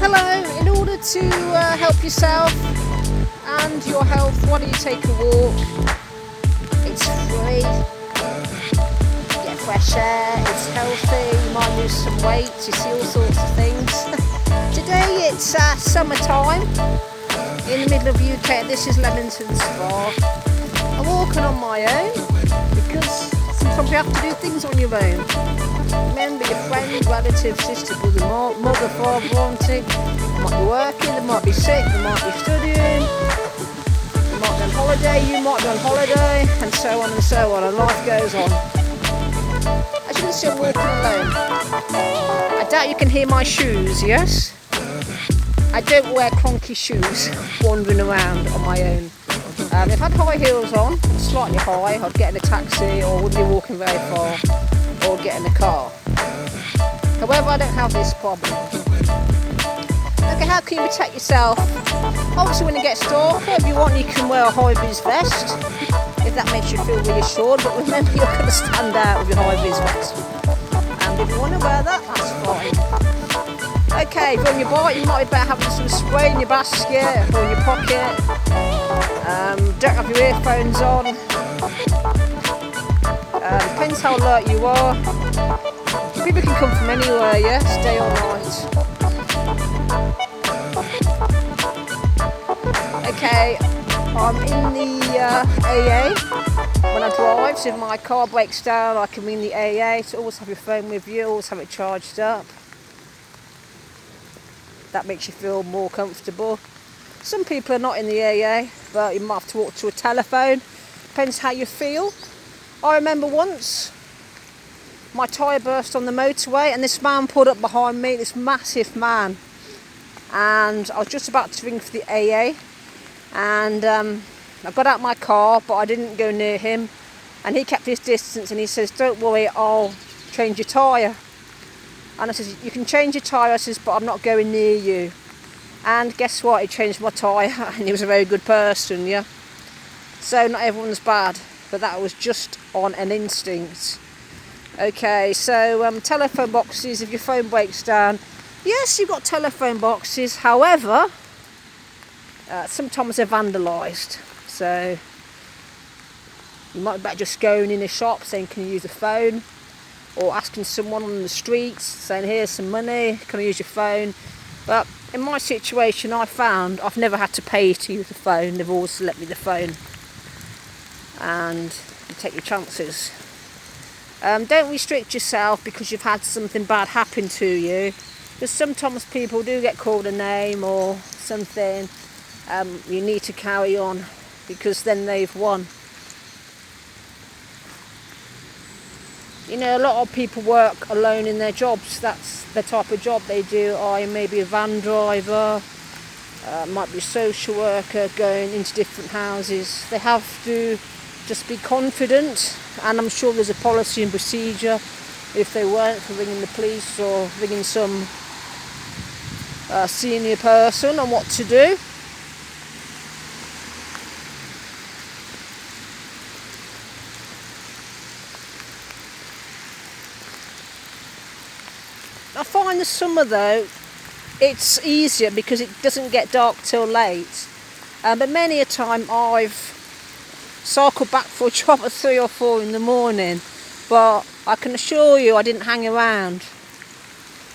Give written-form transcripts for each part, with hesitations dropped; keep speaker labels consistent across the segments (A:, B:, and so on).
A: Hello, in order to help yourself and your health, why don't you take a walk? It's free, get fresh air, it's healthy, you might lose some weight, you see all sorts of things. Today it's summertime in the middle of UK. This is Leamington Spa. I'm walking on my own because sometimes you have to do things on your own. Remember, your friend, relative, sister, brother, mother, father, auntie, they might be working, they might be sick, they might be studying, they might be on holiday, you might be on holiday, and so on and so on, and life goes on. As you can see, I'm walking alone. I doubt you can hear my shoes, yes? I don't wear clunky shoes wandering around on my own. If I had high heels on, slightly high, I'd get in a taxi or would be walking very far, or get in a car. However, I don't have this problem. Okay, how can you protect yourself? Obviously, when you get dark, if you want, you can wear a high-vis vest, if that makes you feel reassured, but remember, you're going to stand out with your high-vis vest. And if you want to wear that, that's fine. Okay, if you're on your bike, you might be better having some spray in your basket or in your pocket. Don't have your earphones on. Depends how alert you are. People can come from anywhere, yes, day or night. Okay, I'm in the AA when I drive, so if my car breaks down I can ring the AA. So always have your phone with you, always have it charged up. That makes you feel more comfortable. Some people are not in the AA, but you might have to walk to a telephone. Depends how you feel. I remember once my tyre burst on the motorway and this man pulled up behind me, this massive man, and I was just about to ring for the AA, and I got out my car but I didn't go near him, and he kept his distance and he says, "Don't worry, I'll change your tyre." And I says, "You can change your tyre," I says, "but I'm not going near you." And guess what, he changed my tyre and he was a very good person, yeah. So not everyone's bad, but that was just on an instinct. Okay, so telephone boxes, if your phone breaks down, yes, you've got telephone boxes, however, sometimes they're vandalised, so you might be better just going in a shop saying, "Can you use a phone?" or asking someone on the streets, saying, "Here's some money, can I use your phone?" But in my situation, I found I've never had to pay to use the phone. They've always let me the phone, and you take your chances. Don't restrict yourself because you've had something bad happen to you, because sometimes people do get called a name or something. You need to carry on because then they've won. You know, a lot of people work alone in their jobs. That's the type of job they do. I may be a van driver, might be a social worker going into different houses. They have to just be confident, and I'm sure there's a policy and procedure if they weren't, for ringing the police or ringing some senior person on what to do. I find the summer though, it's easier because it doesn't get dark till late. But many a time I've cycled back for a job at 3 or 4 in the morning, but I can assure you I didn't hang around.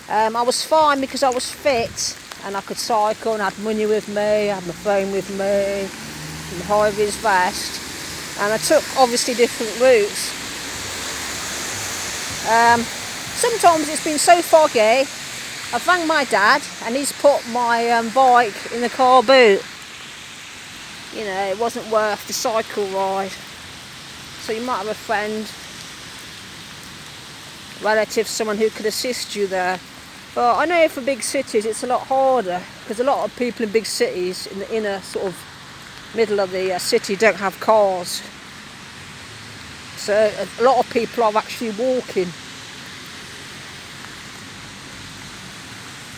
A: I was fine because I was fit and I could cycle and I had money with me, I had my phone with me, my high-vis vest, and I took obviously different routes. Sometimes it's been so foggy, I've rang my dad and he's put my bike in the car boot. You know, it wasn't worth the cycle ride. So you might have a friend, relative, someone who could assist you there. But I know for big cities it's a lot harder because a lot of people in big cities, in the inner sort of middle of the city, don't have cars. So a lot of people are actually walking.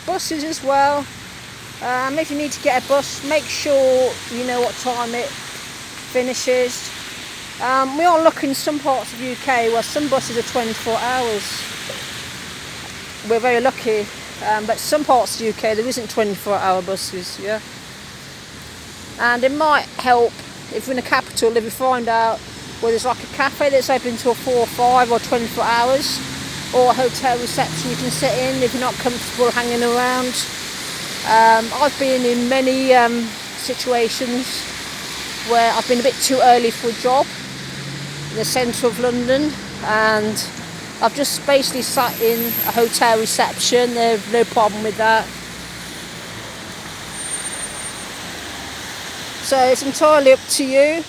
A: Buses as well. If you need to get a bus, make sure you know what time it finishes. We are lucky in some parts of the UK where some buses are 24 hours. We're very lucky But some parts of the UK there isn't 24-hour buses, yeah. And it might help if we're in the capital, if we find out where there's like a cafe that's open till 4 or 5 or 24 hours, or a hotel reception you can sit in if you're not comfortable hanging around. I've been in many situations where I've been a bit too early for a job in the centre of London, and I've just basically sat in a hotel reception. There's no problem with that. So it's entirely up to you.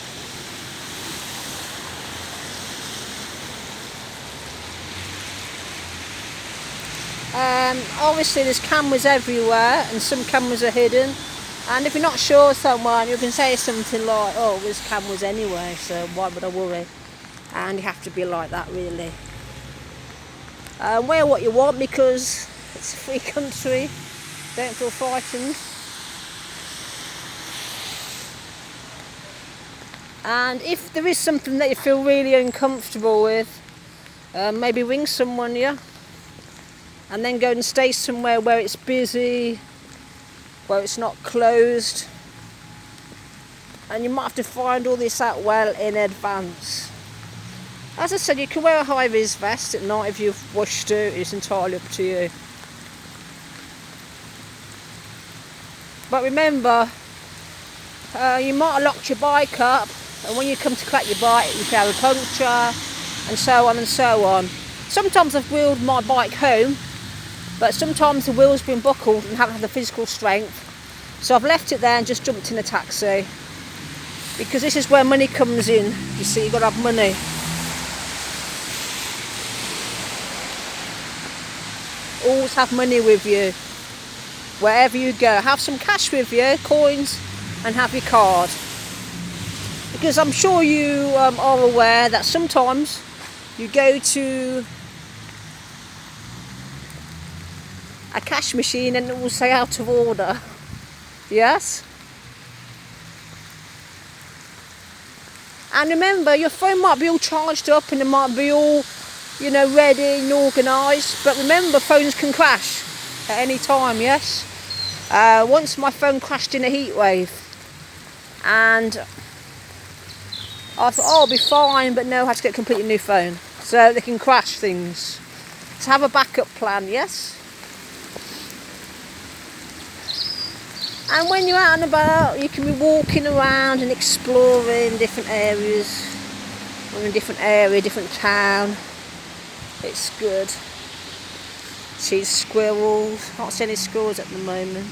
A: Obviously there's cameras everywhere, and some cameras are hidden, and if you're not sure someone, you can say something like, oh, there's cameras anyway, so why would I worry? And you have to be like that, really. Wear what you want, because it's a free country. Don't feel frightened. And if there is something that you feel really uncomfortable with, maybe ring someone, yeah? And then go and stay somewhere where it's busy, where it's not closed. And you might have to find all this out well in advance. As I said, you can wear a high-vis vest at night if you wish to. It's entirely up to you. But remember, you might have locked your bike up, and when you come to collect your bike, you can have a puncture, and so on and so on. Sometimes I've wheeled my bike home, but sometimes the wheel's been buckled and haven't had the physical strength. So I've left it there and just jumped in a taxi. Because this is where money comes in. You see, you've got to have money. Always have money with you. Wherever you go, have some cash with you, coins, and have your card. Because I'm sure you are aware that sometimes you go to a cash machine and it will say out of order. Yes? And remember, your phone might be all charged up and it might be all, ready and organised. But remember, phones can crash at any time, yes? Once my phone crashed in a heat wave. And I thought, oh, I'll be fine, but no, I had to get a completely new phone. So they can crash things. So have a backup plan, yes? And when you're out and about, you can be walking around and exploring different areas. Or in a different area, different town. It's good. See squirrels. Not seeing any squirrels at the moment.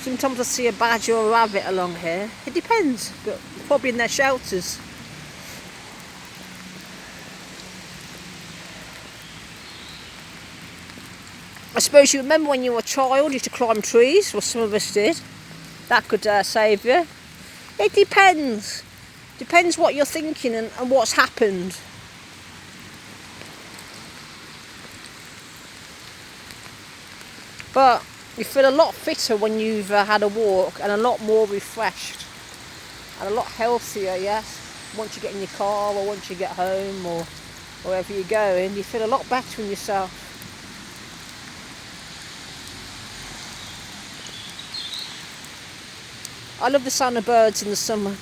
A: Sometimes I see a badger or a rabbit along here. It depends, but probably in their shelters. I suppose you remember when you were a child, you used to climb trees, well, some of us did. That could save you. It depends. Depends what you're thinking and what's happened. But you feel a lot fitter when you've had a walk, and a lot more refreshed. And a lot healthier, yes? Once you get in your car, or once you get home, or wherever you're going, you feel a lot better in yourself. I love the sound of birds in the summer.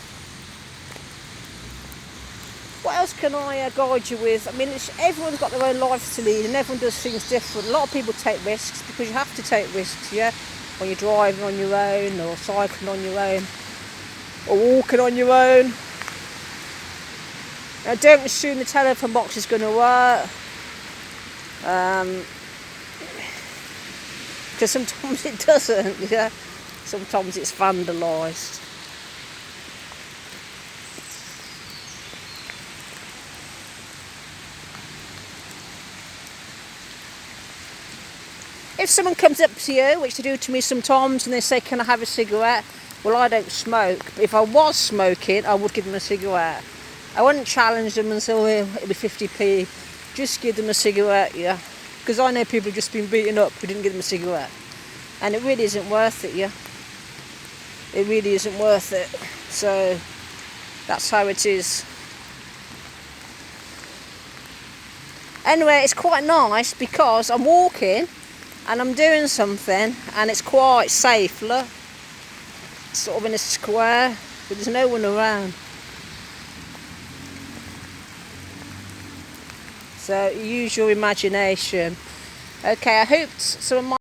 A: What else can I guide you with? I mean, everyone's got their own life to lead and everyone does things different. A lot of people take risks because you have to take risks, yeah? When you're driving on your own, or cycling on your own, or walking on your own. Now, don't assume the telephone box is going to work. Because sometimes it doesn't, yeah? Sometimes it's vandalised. If someone comes up to you, which they do to me sometimes, and they say, can I have a cigarette? Well, I don't smoke. But if I was smoking, I would give them a cigarette. I wouldn't challenge them and say, oh, it'll be 50p. Just give them a cigarette, yeah? Because I know people have just been beaten up who didn't give them a cigarette. And it really isn't worth it, yeah? It really isn't worth it. So that's how it is. Anyway, it's quite nice because I'm walking and I'm doing something and it's quite safe. Look, sort of in a square, but there's no one around. So use your imagination. Okay, I hope some of my